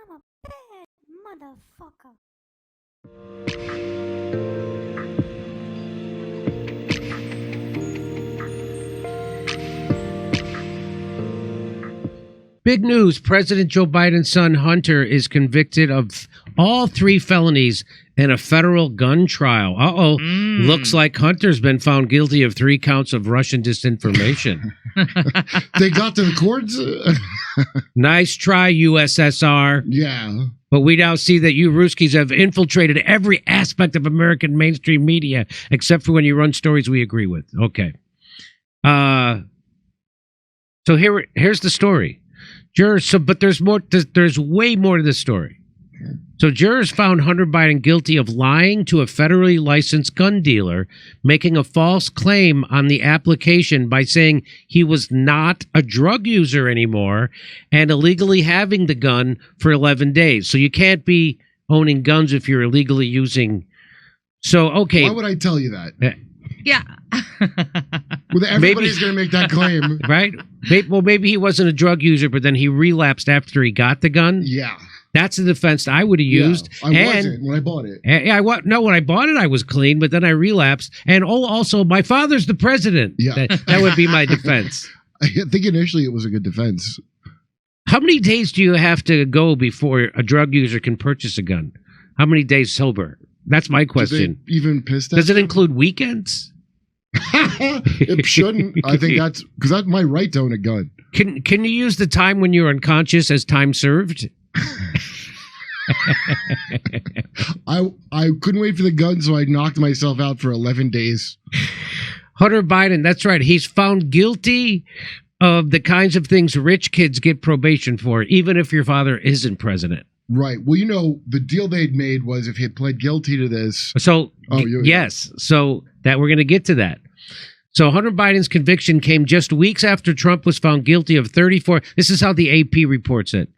I'm a bad motherfucker. Big news. President Joe Biden's son, Hunter, is convicted of all 3 felonies in a federal gun trial. Looks like Hunter's been found guilty of 3 counts of Russian disinformation. They got to the courts? Nice try, USSR. Yeah. But we now see that you Ruskies have infiltrated every aspect of American mainstream media, except for when you run stories we agree with. Okay. So here's the story. Jurors, but there's more. There's way more to this story. So jurors found Hunter Biden guilty of lying to a federally licensed gun dealer, making a false claim on the application by saying he was not a drug user anymore and illegally having the gun for 11 days. So you can't be owning guns if you're illegally using. So, okay. Why would I tell you that? Yeah. Well, everybody's going to make that claim. Right? Well, maybe he wasn't a drug user, but then he relapsed after he got the gun. Yeah. That's the defense I would have used. I wasn't when I bought it. No, when I bought it, I was clean, but then I relapsed. And also, my father's the president. Yeah. That would be my defense. I think initially it was a good defense. How many days do you have to go before a drug user can purchase a gun? How many days sober? That's my question. Do they even piss that? Does it include weekends? It shouldn't. I think that's because that's my right to own a gun. Can you use the time when you're unconscious as time served? I couldn't wait for the gun, so I knocked myself out for 11 days. Hunter Biden, that's right. He's found guilty of the kinds of things rich kids get probation for, even if your father isn't president. Right. Well, you know, the deal they'd made was if he had pled guilty to this. So, yes. So that we're going to get to that. So Hunter Biden's conviction came just weeks after Trump was found guilty of 34. This is how the AP reports it.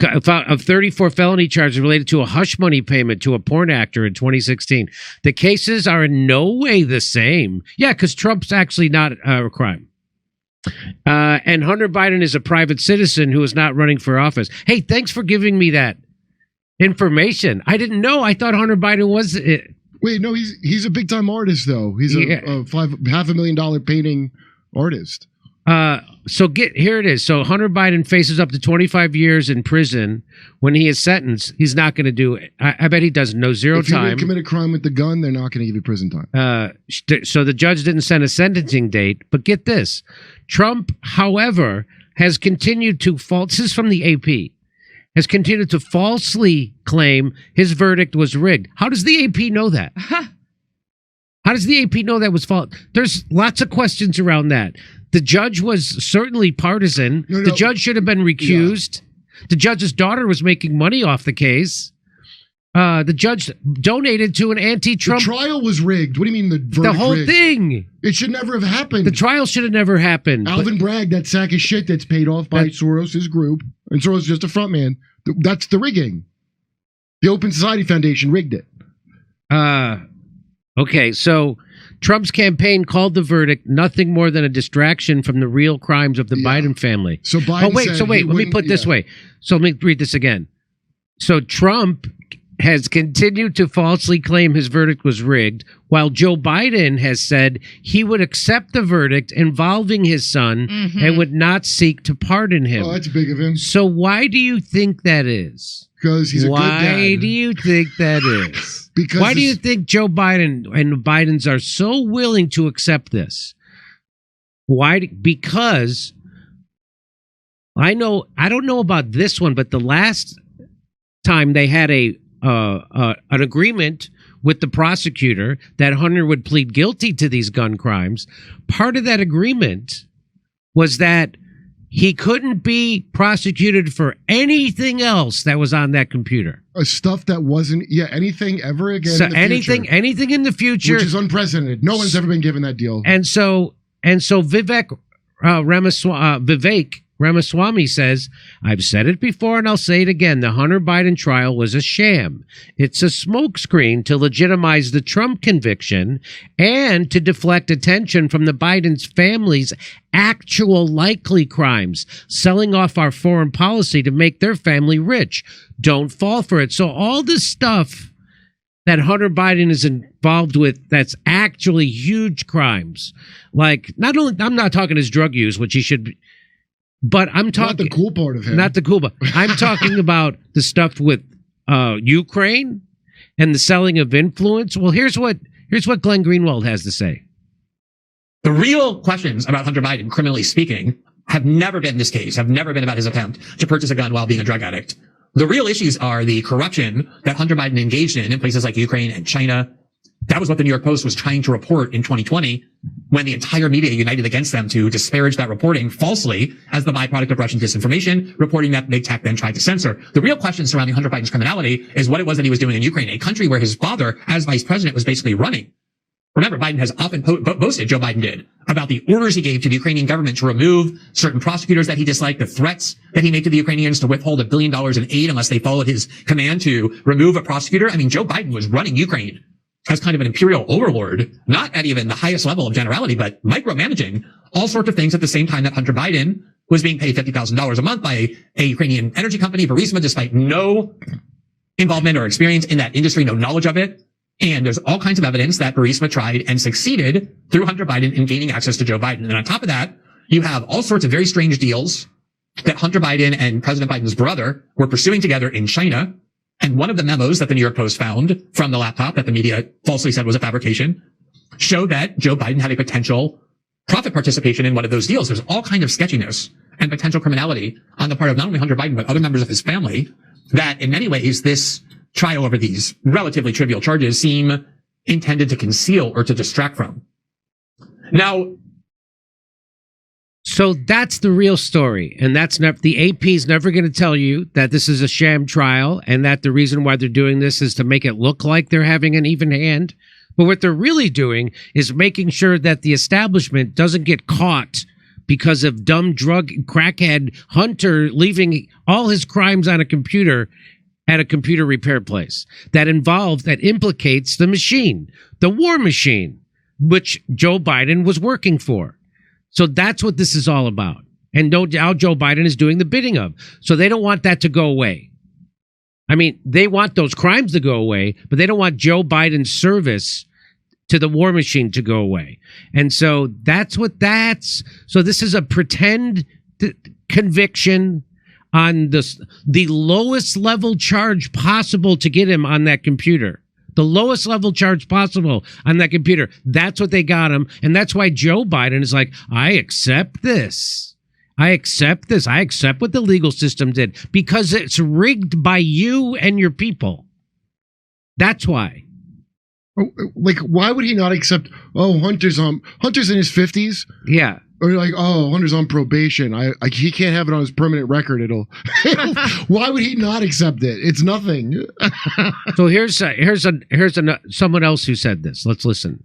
Of 34 felony charges related to a hush money payment to a porn actor in 2016. The cases are in no way the same. Yeah, because Trump's actually not a crime. And Hunter Biden is a private citizen who is not running for office. Hey, thanks for giving me that information. I didn't know. I thought Hunter Biden was it. Wait, no, he's a big time artist though. He's a $500,000 painting artist. So here it is. So Hunter Biden faces up to 25 years in prison when he is sentenced. He's not going to do it. I bet he does zero if time. If you commit a crime with the gun, they're not going to give you prison time. So the judge didn't set a sentencing date. But get this. Trump, however, has continued to this is from the AP, has continued to falsely claim his verdict was rigged. How does the AP know that? How does the AP know that was false? There's lots of questions around that. The judge was certainly partisan. No. The judge should have been recused. Yeah. The judge's daughter was making money off the case. The judge donated to an anti-Trump. The trial was rigged. What do you mean the verdict The whole rigged? thing. It should never have happened. The trial should have never happened. Alvin Bragg, that sack of shit that's paid off by Soros' group, and Soros is just a front man. That's the rigging. The Open Society Foundation rigged it. Okay, so Trump's campaign called the verdict nothing more than a distraction from the real crimes of the Biden family. So Biden wait, let me put it this way. So let me read this again. So Trump has continued to falsely claim his verdict was rigged, while Joe Biden has said he would accept the verdict involving his son and would not seek to pardon him. Oh, that's big of him. So why do you think that is? Because he's a good dad. Why do you think that is? Because why do you think Joe Biden and the Bidens are so willing to accept this? Why? Because I don't know about this one, but the last time they had an agreement with the prosecutor that Hunter would plead guilty to these gun crimes, part of that agreement was that he couldn't be prosecuted for anything else that was on that computer. Stuff that wasn't, anything ever again. So in the anything in the future, which is unprecedented. No one's ever been given that deal. And so Vivek Ramaswamy says, I've said it before and I'll say it again. The Hunter Biden trial was a sham. It's a smokescreen to legitimize the Trump conviction and to deflect attention from the Biden's family's actual likely crimes, selling off our foreign policy to make their family rich. Don't fall for it. So all this stuff that Hunter Biden is involved with, that's actually huge crimes. Like, not only, I'm not talking his drug use, which he should be, but I'm talking... Not the cool part of him. Not the cool part. I'm talking about the stuff with Ukraine and the selling of influence. Well, here's what Glenn Greenwald has to say. The real questions about Hunter Biden, criminally speaking, have never been this case, have never been about his attempt to purchase a gun while being a drug addict. The real issues are the corruption that Hunter Biden engaged in places like Ukraine and China. That was what the New York Post was trying to report in 2020 when the entire media united against them to disparage that reporting falsely as the byproduct of Russian disinformation, reporting that big tech then tried to censor. The real question surrounding Hunter Biden's criminality is what it was that he was doing in Ukraine, a country where his father, as vice president, was basically running. Remember, Biden has often boasted, Joe Biden did, about the orders he gave to the Ukrainian government to remove certain prosecutors that he disliked, the threats that he made to the Ukrainians to withhold $1 billion in aid unless they followed his command to remove a prosecutor. I mean, Joe Biden was running Ukraine as kind of an imperial overlord, not at even the highest level of generality, but micromanaging all sorts of things at the same time that Hunter Biden was being paid $50,000 a month by a Ukrainian energy company, Burisma, despite no involvement or experience in that industry, no knowledge of it. And there's all kinds of evidence that Burisma tried and succeeded through Hunter Biden in gaining access to Joe Biden. And on top of that, you have all sorts of very strange deals that Hunter Biden and President Biden's brother were pursuing together in China. And one of the memos that the New York Post found from the laptop that the media falsely said was a fabrication showed that Joe Biden had a potential profit participation in one of those deals. There's all kind of sketchiness and potential criminality on the part of not only Hunter Biden, but other members of his family that in many ways this trial over these relatively trivial charges seem intended to conceal or to distract from. Now, so that's the real story, and that's not, the AP is never going to tell you that this is a sham trial and that the reason why they're doing this is to make it look like they're having an even hand. But what they're really doing is making sure that the establishment doesn't get caught because of dumb drug crackhead Hunter leaving all his crimes on a computer at a computer repair place that implicates the machine, the war machine, which Joe Biden was working for. So that's what this is all about. And now Joe Biden is doing the bidding of. So they don't want that to go away. I mean, they want those crimes to go away, but they don't want Joe Biden's service to the war machine to go away. And so that's what that's. So this is a pretend conviction on the lowest level charge possible to get him on that computer. The lowest level charge possible on that computer. That's what they got him. And that's why Joe Biden is like, I accept this. I accept this. I accept what the legal system did because it's rigged by you and your people. That's why. Like, why would he not accept, Hunter's in his 50s? Yeah. Or like, Hunter's on probation. He can't have it on his permanent record. Why would he not accept it? It's nothing. So here's someone else who said this. Let's listen.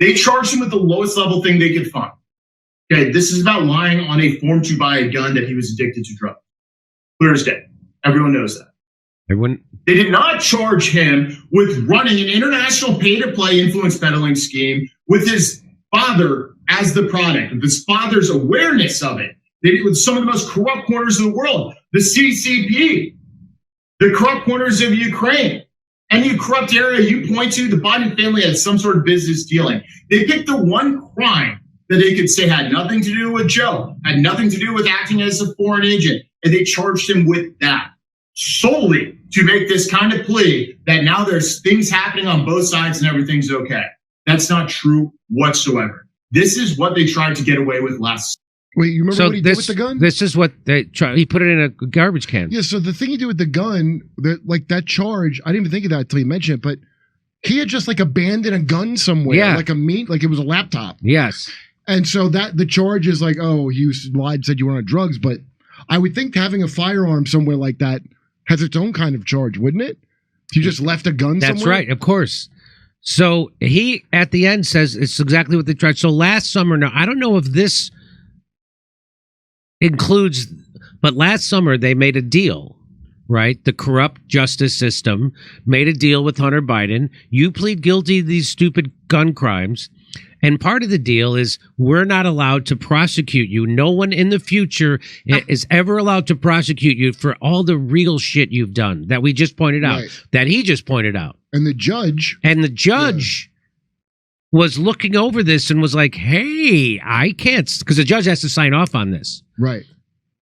They charged him with the lowest level thing they could find. Okay, this is about lying on a form to buy a gun that he was addicted to drugs. Clear as day. Everyone knows that. They did not charge him with running an international pay-to-play influence peddling scheme with his father as the product, with his father's awareness of it. They did it with some of the most corrupt corners of the world, the CCP, the corrupt corners of Ukraine. Any corrupt area you point to, the Biden family had some sort of business dealing. They picked the one crime that they could say had nothing to do with Joe, had nothing to do with acting as a foreign agent, and they charged him with that solely to make this kind of plea that now there's things happening on both sides and everything's okay. That's not true whatsoever. This is what they tried to get away with last. Wait, you remember what he did with the gun? This is what they tried. He put it in a garbage can. Yeah, so the thing he did with the gun, that charge, I didn't even think of that until you mentioned it, but he had just like abandoned a gun somewhere, like it was a laptop. Yes. And so the charge is like, you lied, said you were on drugs, but I would think having a firearm somewhere like that has its own kind of charge, wouldn't it? If you just left a gun somewhere? That's right, of course. So he, at the end, says it's exactly what they tried. So last summer, now, I don't know if this includes, but last summer they made a deal, right? The corrupt justice system made a deal with Hunter Biden. You plead guilty to these stupid gun crimes. And part of the deal is we're not allowed to prosecute you. No one in the future is ever allowed to prosecute you for all the real shit you've done that we just pointed out, that he just pointed out. And the judge was looking over this and was like, hey, I can't, because the judge has to sign off on this. Right.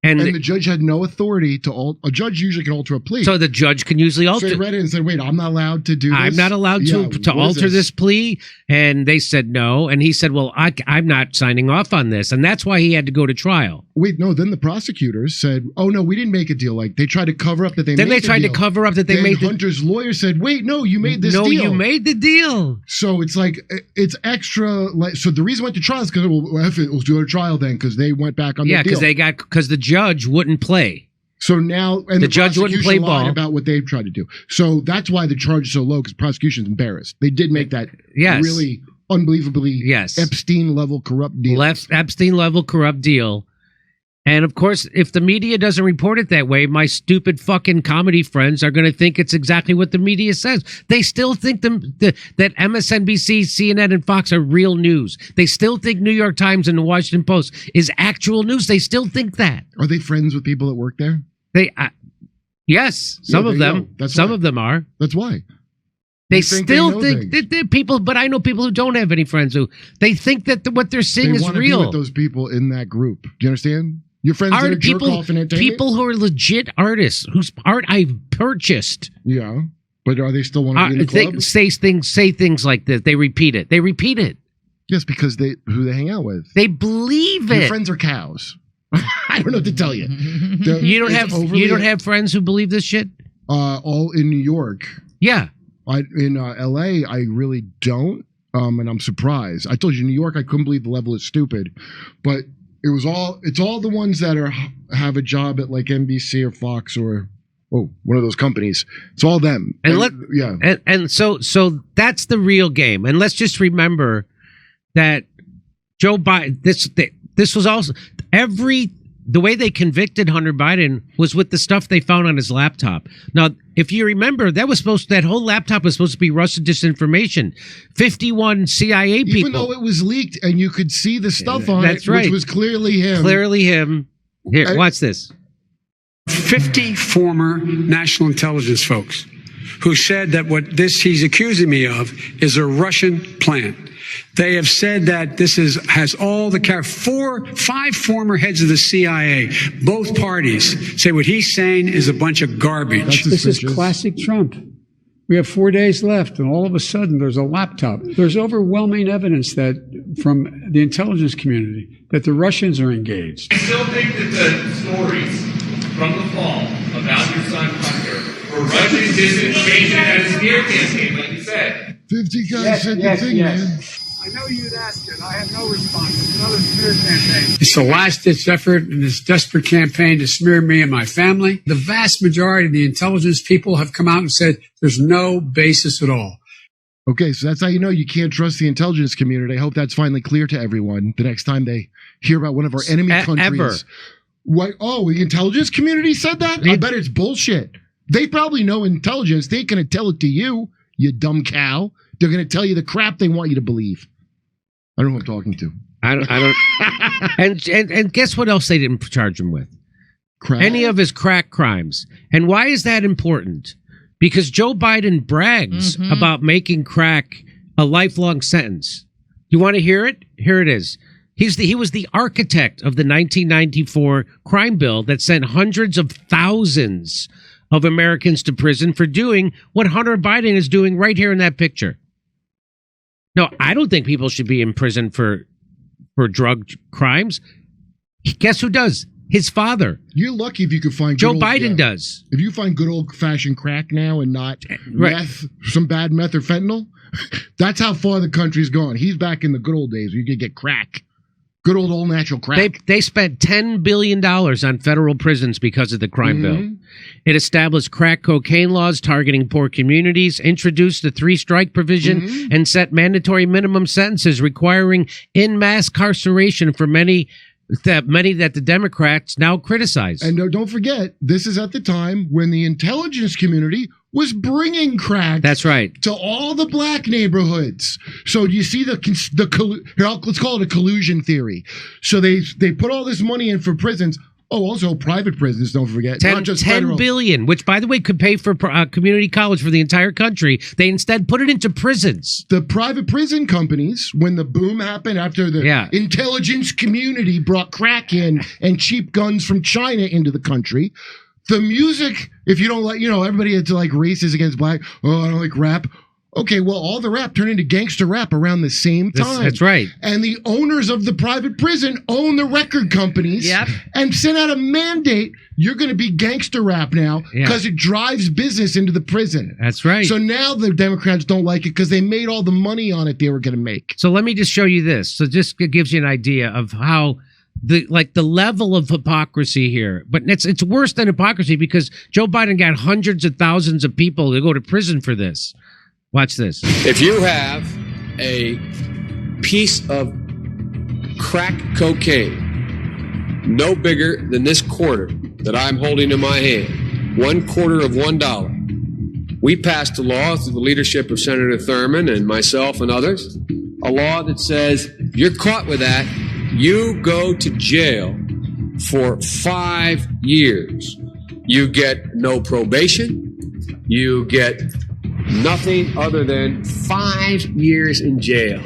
And the judge had no authority to a judge usually can alter a plea. So the judge can usually alter. So he read it and said, wait, I'm not allowed to do this? I'm not allowed to alter this plea? And they said no. And he said, well, I'm not signing off on this. And that's why he had to go to trial. Wait, no, then the prosecutors said, oh, no, we didn't make a deal. Like, they tried to cover up that they made the deal. Then they tried to cover up that they made the deal. Hunter's lawyer said, wait, no, you made this deal. No, you made the deal. So it's like, it's extra. So the reason went to trial is because, we'll do a trial then, because they went back on the deal. Yeah, because the judge wouldn't play. So now, and the judge wouldn't play ball about what they tried to do. So that's why the charge is so low, because prosecution's embarrassed. They did make that really unbelievably Epstein-level corrupt deal. Epstein-level corrupt deal. And of course, if the media doesn't report it that way, my stupid fucking comedy friends are going to think it's exactly what the media says. They still think that MSNBC, CNN, and Fox are real news. They still think New York Times and the Washington Post is actual news. They still think that. Are they friends with people that work there? Yes, some of them. Some of them are. That's why. They still think that people, but I know people who don't have any friends who they think that what they're seeing is real. They want to be with those people in that group. Do you understand? Your friends that are jerk off in entertainment? People who are legit artists whose art I've purchased. Yeah, but are they still want to be in the club? They say things like this. They repeat it. Yes, because who they hang out with. They believe it. Your friends are cows. I don't know what to tell you. You don't have friends who believe this shit? All in New York. Yeah. In LA, I really don't. And I'm surprised. I told you, New York, I couldn't believe the level is stupid. But it's all the ones that have a job at like NBC or Fox or one of those companies. It's all them. And so that's the real game. And let's just remember that Joe Biden, this was also the way they convicted Hunter Biden was with the stuff they found on his laptop. Now, if you remember, that whole laptop was supposed to be Russian disinformation. 51 CIA people. Even though it was leaked and you could see the stuff on it, which was clearly him. Here, watch this. 50 former national intelligence folks who said that what he's accusing me of is a Russian plan. They have said that this has all the 5 former heads of the CIA, both parties, say what he's saying is a bunch of garbage. This is classic Trump. We have 4 days left, and all of a sudden there's a laptop. There's overwhelming evidence that from the intelligence community that the Russians are engaged. I still think that the stories from the fall about your son Hunter were Russian disinformation and a smear campaign, like you said. 50 guys said the thing, man. I know you'd ask it. I have no response. It's another smear campaign. It's the last-ditch effort in this desperate campaign to smear me and my family. The vast majority of the intelligence people have come out and said there's no basis at all. Okay, so that's how you know you can't trust the intelligence community. I hope that's finally clear to everyone the next time they hear about one of our enemy countries. Ever. What? Oh, the intelligence community said that? I bet it's bullshit. They probably know intelligence. They ain't going to tell it to you, you dumb cow. They're going to tell you the crap they want you to believe. I don't know who I'm talking to. I don't. and guess what else they didn't charge him with? Crack. Any of his crack crimes. And why is that important? Because Joe Biden brags about making crack a lifelong sentence. You want to hear it? Here it is. He was the architect of the 1994 crime bill that sent hundreds of thousands of Americans to prison for doing what Hunter Biden is doing right here in that picture. No, I don't think people should be in prison for drug crimes. Guess who does? His father. You're lucky if you could find Joe Biden does. If you find good old-fashioned crack now and not meth, some bad meth or fentanyl, that's how far the country's gone. He's back in the good old days where you could get crack. Good old natural crack. They spent $10 billion on federal prisons because of the crime bill. It established crack cocaine laws targeting poor communities, introduced the 3-strike provision, and set mandatory minimum sentences requiring in mass incarceration for many that many that the Democrats now criticize. And don't forget, this is at the time when the intelligence community was bringing crack. That's right. To all the black neighborhoods. So you see let's call it a collusion theory. So they put all this money in for prisons. Oh, also private prisons, don't forget. Not just 10 federal. billion, which, by the way, could pay for community college for the entire country. They instead put it into prisons. The private prison companies, when the boom happened after the intelligence community brought crack in and cheap guns from China into the country, the music, if you don't like, everybody had to like races against black. Oh, I don't like rap. Okay, well, all the rap turned into gangster rap around the same time. That's right. And the owners of the private prison own the record companies and sent out a mandate, you're going to be gangster rap now because it drives business into the prison. That's right. So now the Democrats don't like it because they made all the money on it they were going to make. So let me just show you this. So just it gives you an idea of how the level of hypocrisy here. But it's worse than hypocrisy because Joe Biden got hundreds of thousands of people to go to prison for this. Watch this. If you have a piece of crack cocaine no bigger than this quarter that I'm holding in my hand, 1/4 of $1, we passed a law through the leadership of Senator Thurmond and myself and others, a law that says you're caught with that, you go to jail for 5 years. You get no probation. You get nothing other than 5 years in jail.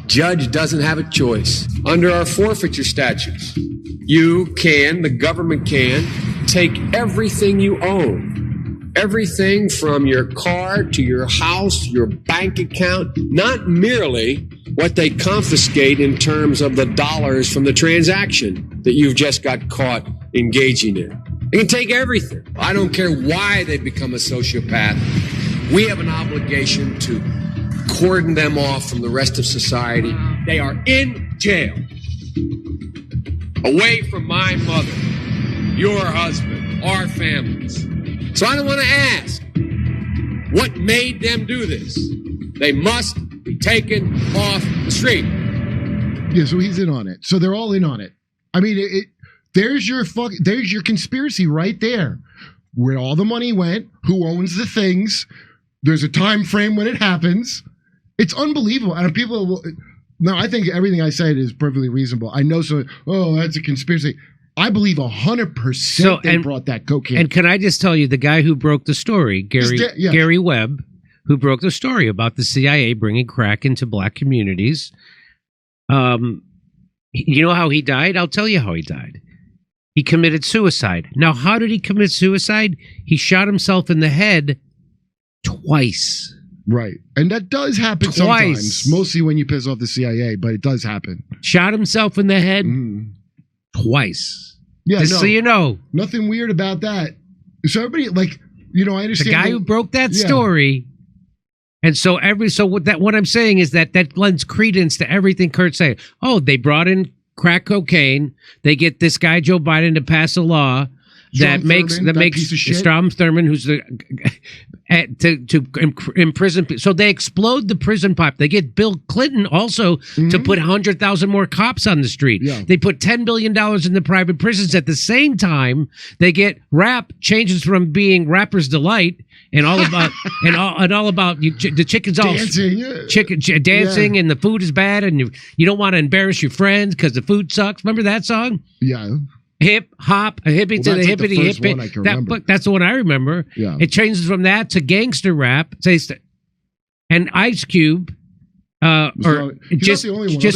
Judge doesn't have a choice. Under our forfeiture statutes, the government can take everything you own. Everything from your car to your house, your bank account, not merely what they confiscate in terms of the dollars from the transaction that you've just got caught engaging in. They can take everything. I don't care why they become a sociopath. We have an obligation to cordon them off from the rest of society. They are in jail. Away from my mother, your husband, our families. So I don't want to ask what made them do this. They must be taken off the street. Yeah, so he's in on it. So they're all in on it. I mean, there's your conspiracy right there. Where all the money went, who owns the things. There's a time frame when it happens. It's unbelievable. And people will... No, I think everything I said is perfectly reasonable. I know that's a conspiracy. I believe 100% they brought that cocaine. And can I just tell you, the guy who broke the story, Gary Webb, who broke the story about the CIA bringing crack into black communities, you know how he died? I'll tell you how he died. He committed suicide. Now, how did he commit suicide? He shot himself in the head twice. Right. And that does happen sometimes. Mostly when you piss off the CIA, but it does happen. Shot himself in the head twice. Yeah, just so you know. Nothing weird about that. So everybody, I understand. The guy who broke that story. And so what I'm saying is that lends credence to everything Kurt's saying. Oh, they brought in crack cocaine. They get this guy, Joe Biden, to pass a law that makes Strom Thurmond, who's the to imprison people. So they explode the prison pipe. They get Bill Clinton also to put 100,000 more cops on the street. Yeah. They put $10 billion in the private prisons. At the same time, they get rap changes from being rapper's delight and all about the chicken's all dancing and the food is bad and you don't want to embarrass your friends because the food sucks. Remember that song? Yeah. Hip hop, a hippie to the hippity hippie. That's the one I remember. Yeah. It changes from that to gangster rap. And Ice Cube, just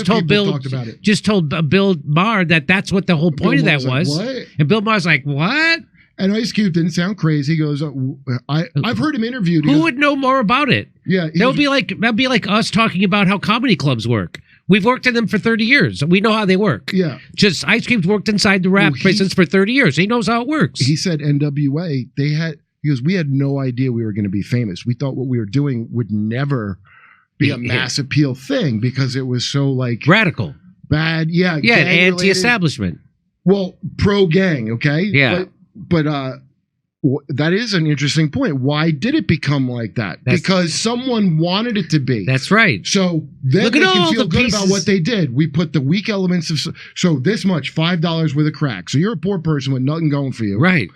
told Bill Maher that's what the whole point of that was. What? And Bill Maher's like, what? And Ice Cube didn't sound crazy. He goes, I've heard him interviewed. Who would know more about it? Yeah, that'd be like us talking about how comedy clubs work. We've worked in them for 30 years. We know how they work. Yeah. Just Ice Cube's worked inside the rap prisons for 30 years. He knows how it works. He said NWA, we had no idea we were going to be famous. We thought what we were doing would never be a mass appeal thing because it was so radical. Bad. Yeah. Yeah. Anti-establishment. Well, pro-gang. Okay. Yeah. But That is an interesting point. Why did it become like that? Because someone wanted it to be. That's right. So then Look they at all can feel the good pieces. about what they did. We put the weak elements of so this much $5 worth of crack. So you're a poor person with nothing going for you, right?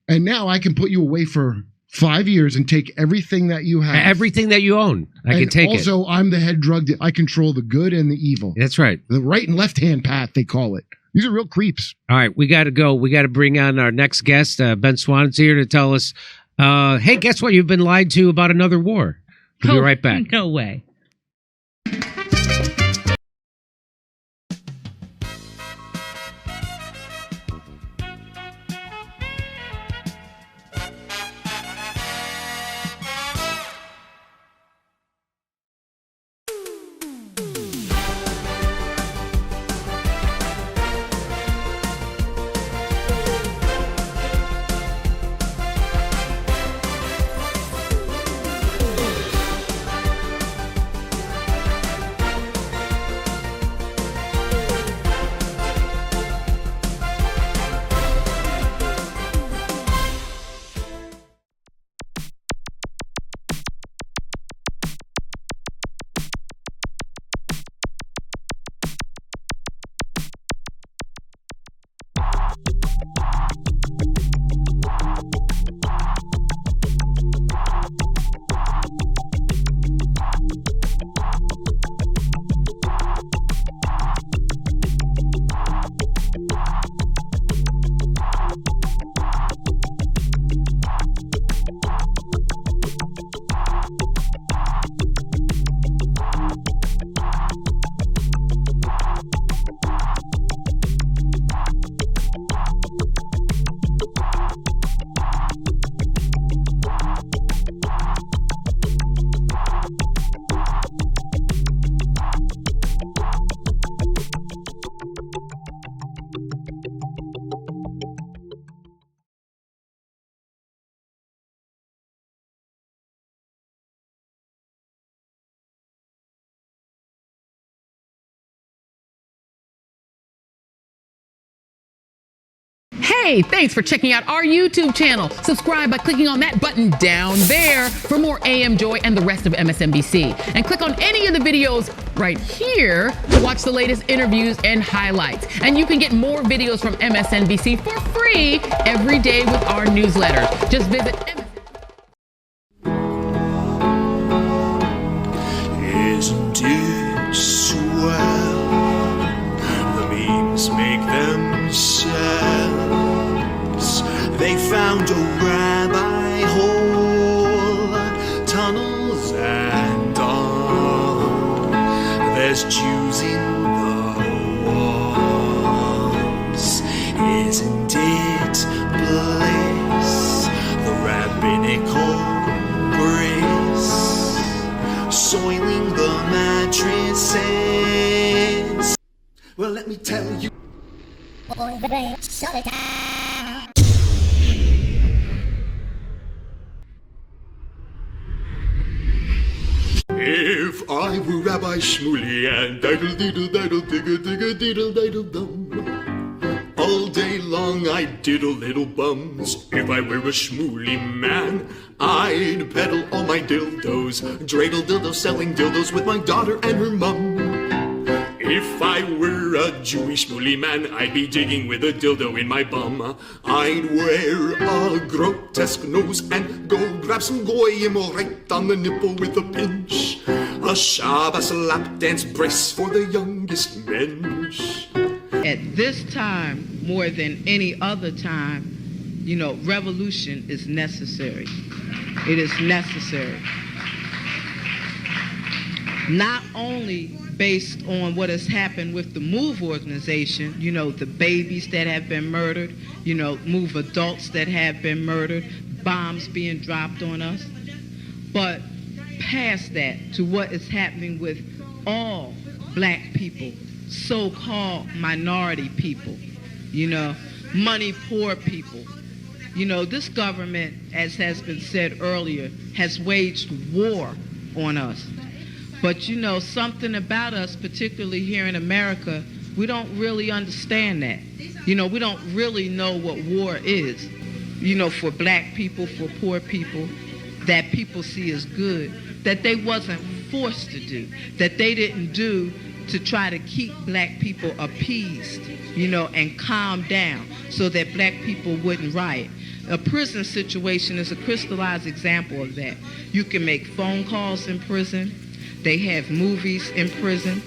And now I can put you away for 5 years and take everything that you have, everything that you own. I can take it. Also, I'm the head drug. I control the good and the evil. That's right. The right and left hand path, they call it. These are real creeps. All right, we got to go. We got to bring on our next guest. Ben Swann's here to tell us, hey, guess what? You've been lied to about another war. We'll be right back. No way. Hey, thanks for checking out our YouTube channel. Subscribe by clicking on that button down there for more AM Joy and the rest of MSNBC. And click on any of the videos right here to watch the latest interviews and highlights. And you can get more videos from MSNBC for free every day with our newsletters. Just visit Isn't it swell? The memes make themselves. They found a rabbi hole, tunnels and all. There's Jews in the walls. Isn't it bliss? The rabbinical grace soiling the mattresses. Well, let me tell you. If I were Rabbi Shmuley and diddle diddle diddle digga digga diddle diddle dum, all day long I'd diddle little bums. If I were a Shmuley man, I'd peddle all my dildos, dreidel dildos, selling dildos with my daughter and her mum. If I were a Jewish Shmuley man, I'd be digging with a dildo in my bum. I'd wear a grotesque nose and go grab some goyim right on the nipple with a pinch. A Shabbos lap dance brace for the youngest mensch. At this time, more than any other time, you know, revolution is necessary. It is necessary. Not only based on what has happened with the MOVE organization, you know, the babies that have been murdered, you know, MOVE adults that have been murdered, bombs being dropped on us, but past that to what is happening with all black people, so-called minority people, you know, money poor people. You know, this government, as has been said earlier, has waged war on us. But you know, something about us, particularly here in America, we don't really understand that. You know, we don't really know what war is. for black people, for poor people, that people see as good, that they wasn't forced to do, that they didn't do to try to keep black people appeased, and calm down so that black people wouldn't riot. A prison situation is a crystallized example of that. You can make phone calls in prison. They have movies in prison.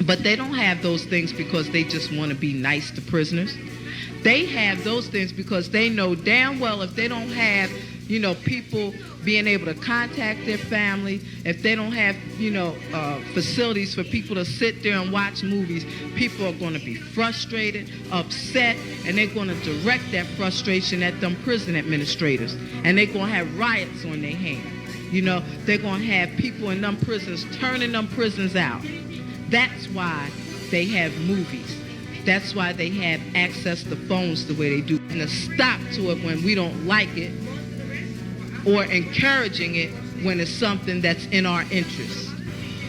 But they don't have those things because they just want to be nice to prisoners. They have those things because they know damn well if they don't have, people being able to contact their family, if they don't have, facilities for people to sit there and watch movies, people are going to be frustrated, upset, and they're going to direct that frustration at them prison administrators. And they're going to have riots on their hands. They're going to have people in them prisons turning them prisons out. That's why they have movies. That's why they have access to phones the way they do. And a stop to it when we don't like it, or encouraging it when it's something that's in our interest.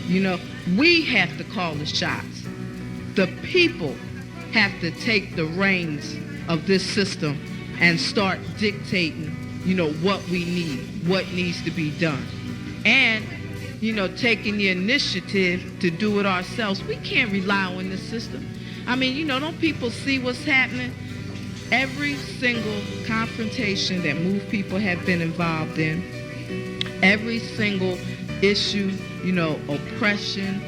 We have to call the shots. The people have to take the reins of this system and start dictating, what we need, what needs to be done. And taking the initiative to do it ourselves. We can't rely on this system. Don't people see what's happening? Every single confrontation that MOVE people have been involved in, every single issue, oppression,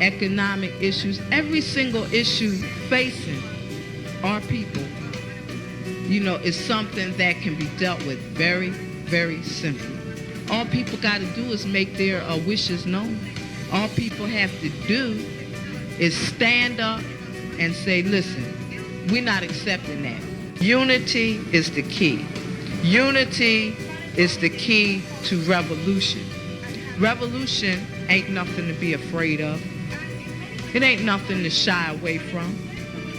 economic issues, every single issue facing our people, is something that can be dealt with very, very simply. All people got to do is make their wishes known. All people have to do is stand up and say, listen, we're not accepting that. Unity is the key. Unity is the key to revolution. Revolution ain't nothing to be afraid of. It ain't nothing to shy away from.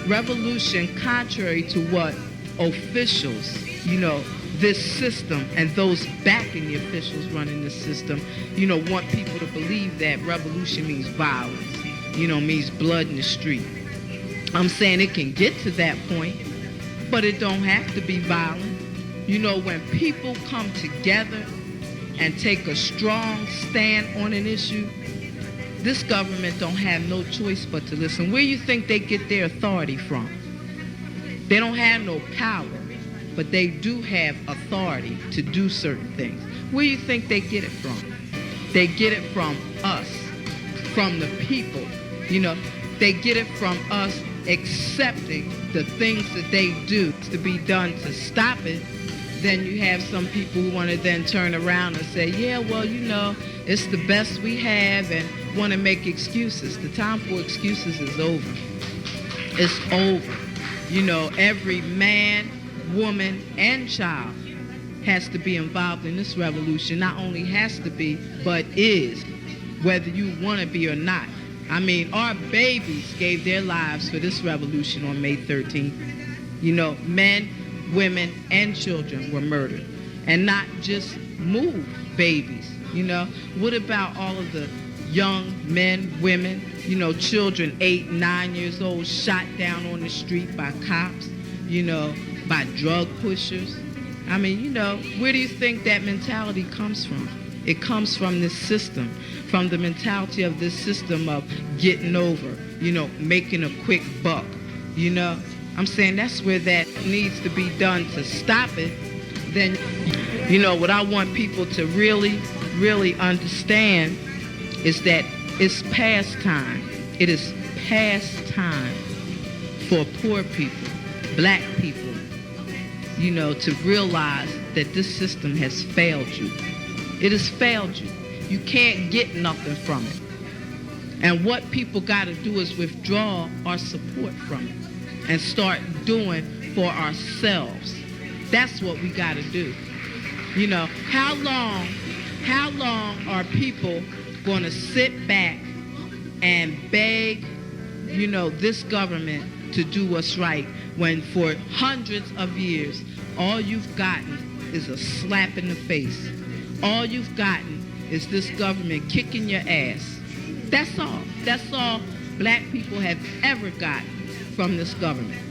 Revolution, contrary to what officials, this system and those backing the officials running the system, want people to believe that revolution means violence, means blood in the street. I'm saying it can get to that point, but it don't have to be violent. When people come together and take a strong stand on an issue, this government don't have no choice but to listen. Where you think they get their authority from? They don't have no power, but they do have authority to do certain things. Where do you think they get it from? They get it from us, from the people. They get it from us accepting the things that they do to be done to stop it. Then you have some people who want to then turn around and say, yeah, well, it's the best we have, and want to make excuses. The time for excuses is over. It's over. Every man, woman, and child has to be involved in this revolution. Not only has to be, but is, whether you want to be or not. Our babies gave their lives for this revolution on May 13th. Men, women, and children were murdered. And not just MOVE babies. What about all of the young men, women, children 8, 9 years old shot down on the street by cops, by drug pushers? Where do you think that mentality comes from? It comes from this system, from the mentality of this system of getting over, making a quick buck, I'm saying that's where that needs to be done to stop it. Then, what I want people to really, really understand is that it's past time. It is past time for poor people, black people, to realize that this system has failed you. It has failed you. You can't get nothing from it. And what people got to do is withdraw our support from it and start doing for ourselves. That's what we got to do. How long are people going to sit back and beg, this government to do what's right when for hundreds of years, all you've gotten is a slap in the face. All you've gotten is this government kicking your ass. That's all. That's all black people have ever gotten from this government.